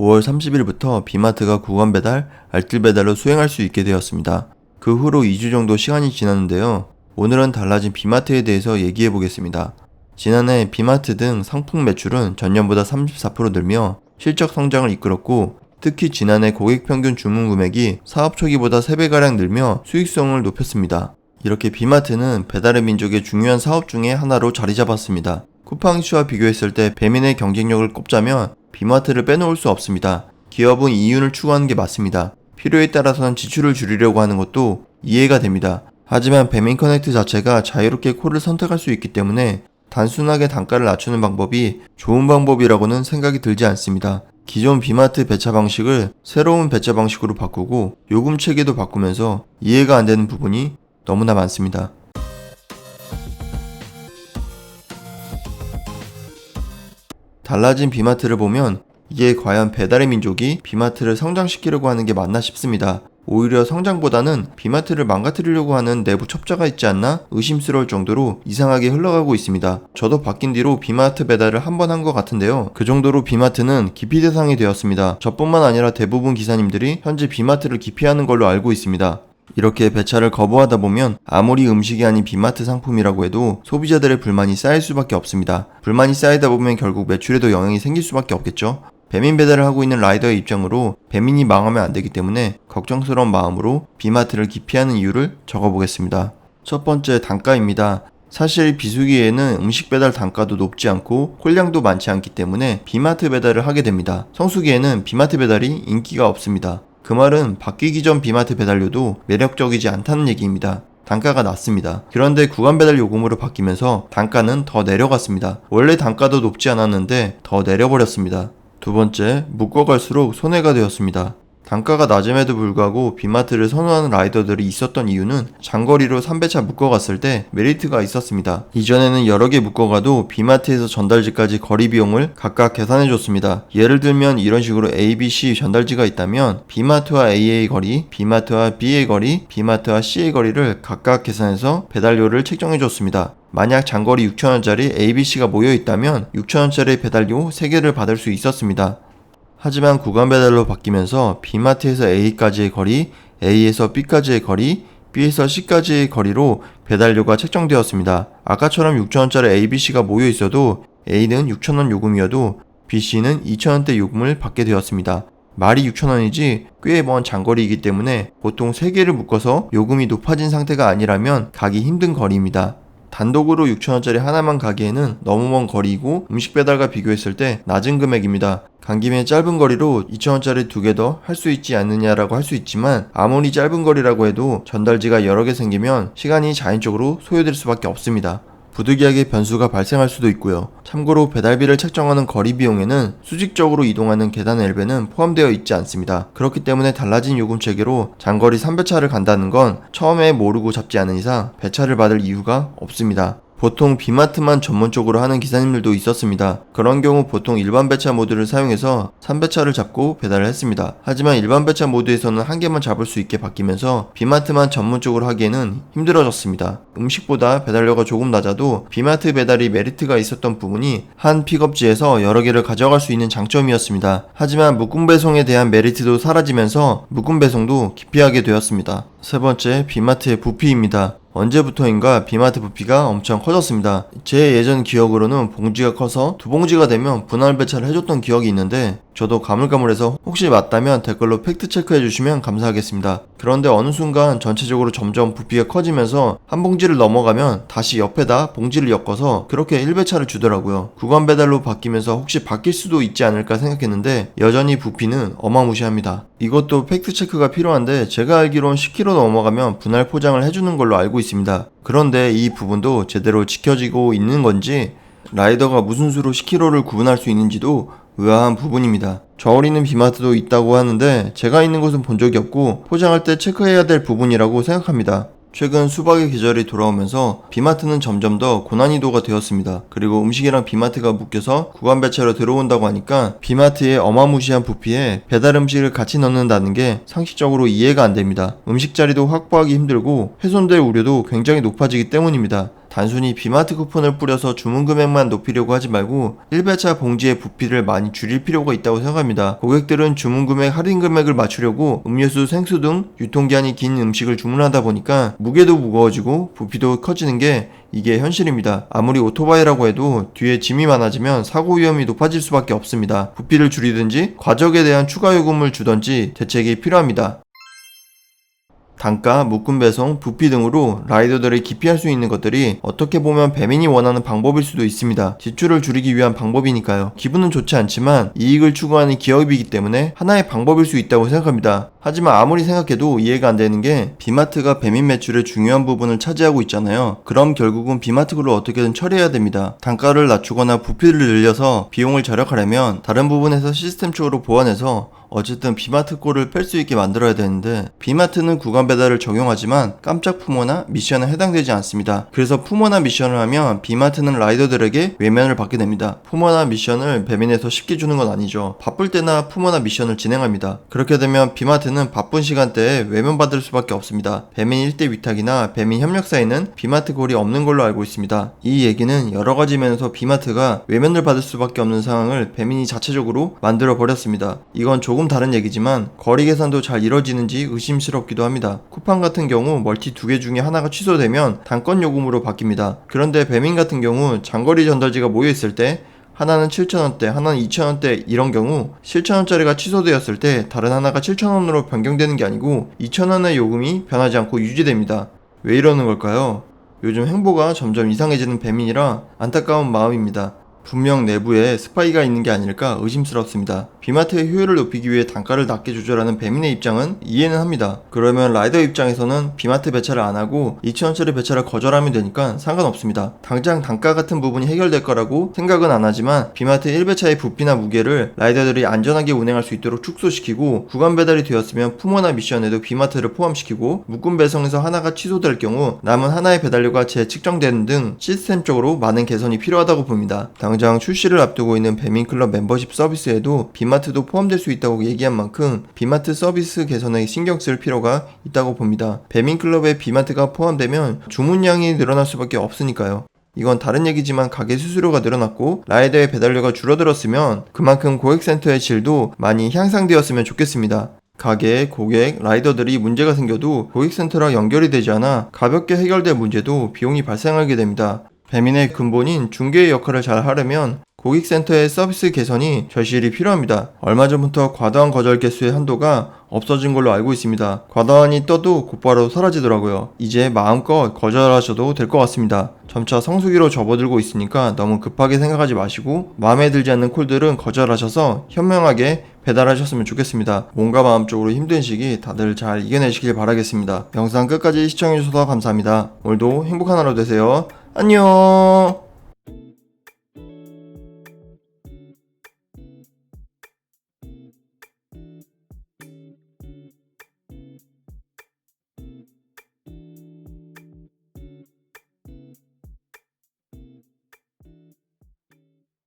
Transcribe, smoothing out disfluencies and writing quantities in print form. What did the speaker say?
5월 30일부터 비마트가 구간 배달, 알뜰 배달로 수행할 수 있게 되었습니다. 그 후로 2주 정도 시간이 지났는데요. 오늘은 달라진 비마트에 대해서 얘기해 보겠습니다. 지난해 비마트 등 상품 매출은 전년보다 34% 늘며 실적 성장을 이끌었고, 특히 지난해 고객 평균 주문 금액이 사업 초기보다 3배가량 늘며 수익성을 높였습니다. 이렇게 비마트는 배달의 민족의 중요한 사업 중에 하나로 자리 잡았습니다. 쿠팡이츠와 비교했을 때 배민의 경쟁력을 꼽자면 비마트를 빼놓을 수 없습니다. 기업은 이윤을 추구하는 게 맞습니다. 필요에 따라서는 지출을 줄이려고 하는 것도 이해가 됩니다. 하지만 배민커넥트 자체가 자유롭게 콜을 선택할 수 있기 때문에 단순하게 단가를 낮추는 방법이 좋은 방법이라고는 생각이 들지 않습니다. 기존 비마트 배차 방식을 새로운 배차 방식으로 바꾸고 요금 체계도 바꾸면서 이해가 안 되는 부분이 너무나 많습니다. 달라진 비마트를 보면 이게 과연 배달의 민족이 비마트를 성장시키려고 하는 게 맞나 싶습니다. 오히려 성장보다는 비마트를 망가뜨리려고 하는 내부 첩자가 있지 않나 의심스러울 정도로 이상하게 흘러가고 있습니다. 저도 바뀐 뒤로 비마트 배달을 한 번 한 것 같은데요. 그 정도로 비마트는 기피 대상이 되었습니다. 저뿐만 아니라 대부분 기사님들이 현재 비마트를 기피하는 걸로 알고 있습니다. 이렇게 배차를 거부하다 보면 아무리 음식이 아닌 비마트 상품이라고 해도 소비자들의 불만이 쌓일 수밖에 없습니다. 불만이 쌓이다 보면 결국 매출에도 영향이 생길 수밖에 없겠죠. 배민 배달을 하고 있는 라이더의 입장으로 배민이 망하면 안 되기 때문에 걱정스러운 마음으로 비마트를 기피하는 이유를 적어보겠습니다. 첫 번째, 단가입니다. 사실 비수기에는 음식 배달 단가도 높지 않고 콜량도 많지 않기 때문에 비마트 배달을 하게 됩니다. 성수기에는 비마트 배달이 인기가 없습니다. 그 말은 바뀌기 전 비마트 배달료도 매력적이지 않다는 얘기입니다. 단가가 낮습니다. 그런데 구간 배달 요금으로 바뀌면서 단가는 더 내려갔습니다. 원래 단가도 높지 않았는데 더 내려버렸습니다. 두 번째, 묶어갈수록 손해가 되었습니다. 단가가 낮음에도 불구하고 비마트를 선호하는 라이더들이 있었던 이유는 장거리로 3배차 묶어갔을 때 메리트가 있었습니다. 이전에는 여러 개 묶어가도 비마트에서 전달지까지 거리 비용을 각각 계산해줬습니다. 예를 들면 이런 식으로 A, B, C 전달지가 있다면 비마트와 A의 거리, 비마트와 B의 거리, 비마트와 C의 거리를 각각 계산해서 배달료를 책정해줬습니다. 만약 장거리 6,000원짜리 A, B, C가 모여있다면 6,000원짜리 배달료 3개를 받을 수 있었습니다. 하지만 구간 배달로 바뀌면서 비마트에서 A까지의 거리, A에서 B까지의 거리, B에서 C까지의 거리로 배달료가 책정되었습니다. 아까처럼 6,000원짜리 A, B, C가 모여 있어도 A는 6,000원 요금이어도 B, C는 2,000원대 요금을 받게 되었습니다. 말이 6,000원이지 꽤 먼 장거리이기 때문에 보통 3개를 묶어서 요금이 높아진 상태가 아니라면 가기 힘든 거리입니다. 단독으로 6,000원짜리 하나만 가기에는 너무 먼 거리이고 음식 배달과 비교했을 때 낮은 금액입니다. 간 김에 짧은 거리로 2,000원짜리 2개 더 할 수 있지 않느냐라고 할 수 있지만 아무리 짧은 거리라고 해도 전달지가 여러 개 생기면 시간이 자연적으로 소요될 수밖에 없습니다. 부득이하게 변수가 발생할 수도 있고요. 참고로 배달비를 책정하는 거리 비용에는 수직적으로 이동하는 계단 엘베는 포함되어 있지 않습니다. 그렇기 때문에 달라진 요금 체계로 장거리 3배차를 간다는 건 처음에 모르고 잡지 않은 이상 배차를 받을 이유가 없습니다. 보통 비마트만 전문적으로 하는 기사님들도 있었습니다. 그런 경우 보통 일반 배차 모드를 사용해서 3배차를 잡고 배달을 했습니다. 하지만 일반 배차 모드에서는 한 개만 잡을 수 있게 바뀌면서 비마트만 전문적으로 하기에는 힘들어졌습니다. 음식보다 배달료가 조금 낮아도 비마트 배달이 메리트가 있었던 부분이 한 픽업지에서 여러 개를 가져갈 수 있는 장점이었습니다. 하지만 묶음 배송에 대한 메리트도 사라지면서 묶음 배송도 기피하게 되었습니다. 세 번째, 비마트의 부피입니다. 언제부터인가 비마트 부피가 엄청 커졌습니다. 제 예전 기억으로는 봉지가 커서 2봉지가 되면 분할 배차를 해줬던 기억이 있는데 저도 가물가물해서 혹시 맞다면 댓글로 팩트 체크해 주시면 감사하겠습니다. 그런데 어느 순간 전체적으로 점점 부피가 커지면서 한 봉지를 넘어가면 다시 옆에다 봉지를 엮어서 그렇게 1배차를 주더라고요. 구간 배달로 바뀌면서 혹시 바뀔 수도 있지 않을까 생각했는데 여전히 부피는 어마무시합니다. 이것도 팩트 체크가 필요한데 제가 알기론 10kg 넘어가면 분할 포장을 해주는 걸로 알고 있습니다. 그런데 이 부분도 제대로 지켜지고 있는 건지 라이더가 무슨 수로 10kg를 구분할 수 있는지도 의아한 부분입니다. 저울이는 비마트도 있다고 하는데 제가 있는 곳은 본 적이 없고 포장할 때 체크해야 될 부분이라고 생각합니다. 최근 수박의 계절이 돌아오면서 비마트는 점점 더 고난이도가 되었습니다. 그리고 음식이랑 비마트가 묶여서 구간 배차로 들어온다고 하니까 비마트의 어마무시한 부피에 배달 음식을 같이 넣는다는 게 상식적으로 이해가 안 됩니다. 음식 자리도 확보하기 힘들고 훼손될 우려도 굉장히 높아지기 때문입니다. 단순히 비마트 쿠폰을 뿌려서 주문 금액만 높이려고 하지 말고 1배차 봉지의 부피를 많이 줄일 필요가 있다고 생각합니다. 고객들은 주문 금액, 할인 금액을 맞추려고 음료수, 생수 등 유통기한이 긴 음식을 주문하다 보니까 무게도 무거워지고 부피도 커지는 게 이게 현실입니다. 아무리 오토바이라고 해도 뒤에 짐이 많아지면 사고 위험이 높아질 수밖에 없습니다. 부피를 줄이든지 과적에 대한 추가 요금을 주든지 대책이 필요합니다. 단가, 묶음 배송, 부피 등으로 라이더들이 기피할 수 있는 것들이 어떻게 보면 배민이 원하는 방법일 수도 있습니다. 지출을 줄이기 위한 방법이니까요. 기분은 좋지 않지만 이익을 추구하는 기업이기 때문에 하나의 방법일 수 있다고 생각합니다. 하지만 아무리 생각해도 이해가 안 되는 게 비마트가 배민 매출의 중요한 부분을 차지하고 있잖아요. 그럼 결국은 비마트를 어떻게든 처리해야 됩니다. 단가를 낮추거나 부피를 늘려서 비용을 절약하려면 다른 부분에서 시스템적으로 보완해서 어쨌든 비마트 꼴을 뺄 수 있게 만들어야 되는데 비마트는 구간 배달을 적용하지만 깜짝 품어나 미션에 해당되지 않습니다. 그래서 품어나 미션을 하면 비마트는 라이더들에게 외면을 받게 됩니다. 품어나 미션을 배민에서 쉽게 주는 건 아니죠. 바쁠 때나 품어나 미션을 진행합니다. 그렇게 되면 비마트는 바쁜 시간대에 외면받을 수밖에 없습니다. 배민 1대 위탁이나 배민 협력사에는 비마트 꼴이 없는 걸로 알고 있습니다. 이 얘기는 여러 가지 면에서 비마트가 외면을 받을 수밖에 없는 상황을 배민이 자체적으로 만들어 버렸습니다. 이건 조금 다른 얘기지만 거리 계산도 잘 이뤄지는지 의심스럽기도 합니다. 쿠팡 같은 경우 멀티 2개 중에 하나가 취소되면 단건 요금으로 바뀝니다. 그런데 배민 같은 경우 장거리 전달지가 모여있을 때 하나는 7,000원대, 하나는 2,000원대 이런 경우 7,000원짜리가 취소되었을 때 다른 하나가 7,000원으로 변경되는 게 아니고 2,000원의 요금이 변하지 않고 유지됩니다. 왜 이러는 걸까요? 요즘 행보가 점점 이상해지는 배민이라 안타까운 마음입니다. 분명 내부에 스파이가 있는 게 아닐까 의심스럽습니다. 비마트의 효율을 높이기 위해 단가를 낮게 조절하는 배민의 입장은 이해는 합니다. 그러면 라이더 입장에서는 비마트 배차를 안 하고 2,000원짜리 배차를 거절하면 되니까 상관없습니다. 당장 단가 같은 부분이 해결될 거라고 생각은 안 하지만 비마트 1배차의 부피나 무게를 라이더들이 안전하게 운행할 수 있도록 축소시키고 구간 배달이 되었으면 품어나 미션에도 비마트를 포함시키고 묶음 배송에서 하나가 취소될 경우 남은 하나의 배달료가 재측정되는 등 시스템적으로 많은 개선이 필요하다고 봅니다. 당장 출시를 앞두고 있는 배민클럽 멤버십 서비스에도 비마트도 포함될 수 있다고 얘기한 만큼 비마트 서비스 개선에 신경 쓸 필요가 있다고 봅니다. 배민클럽에 비마트가 포함되면 주문량이 늘어날 수밖에 없으니까요. 이건 다른 얘기지만 가게 수수료가 늘어났고 라이더의 배달료가 줄어들었으면 그만큼 고객센터의 질도 많이 향상되었으면 좋겠습니다. 가게, 고객, 라이더들이 문제가 생겨도 고객센터랑 연결이 되지 않아 가볍게 해결될 문제도 비용이 발생하게 됩니다. 배민의 근본인 중개의 역할을 잘 하려면 고객센터의 서비스 개선이 절실히 필요합니다. 얼마 전부터 과도한 거절 개수의 한도가 없어진 걸로 알고 있습니다. 과도한이 떠도 곧바로 사라지더라고요. 이제 마음껏 거절하셔도 될 것 같습니다. 점차 성수기로 접어들고 있으니까 너무 급하게 생각하지 마시고 마음에 들지 않는 콜들은 거절하셔서 현명하게 배달하셨으면 좋겠습니다. 몸과 마음적으로 힘든 시기 다들 잘 이겨내시길 바라겠습니다. 영상 끝까지 시청해주셔서 감사합니다. 오늘도 행복한 하루 되세요. 안녕.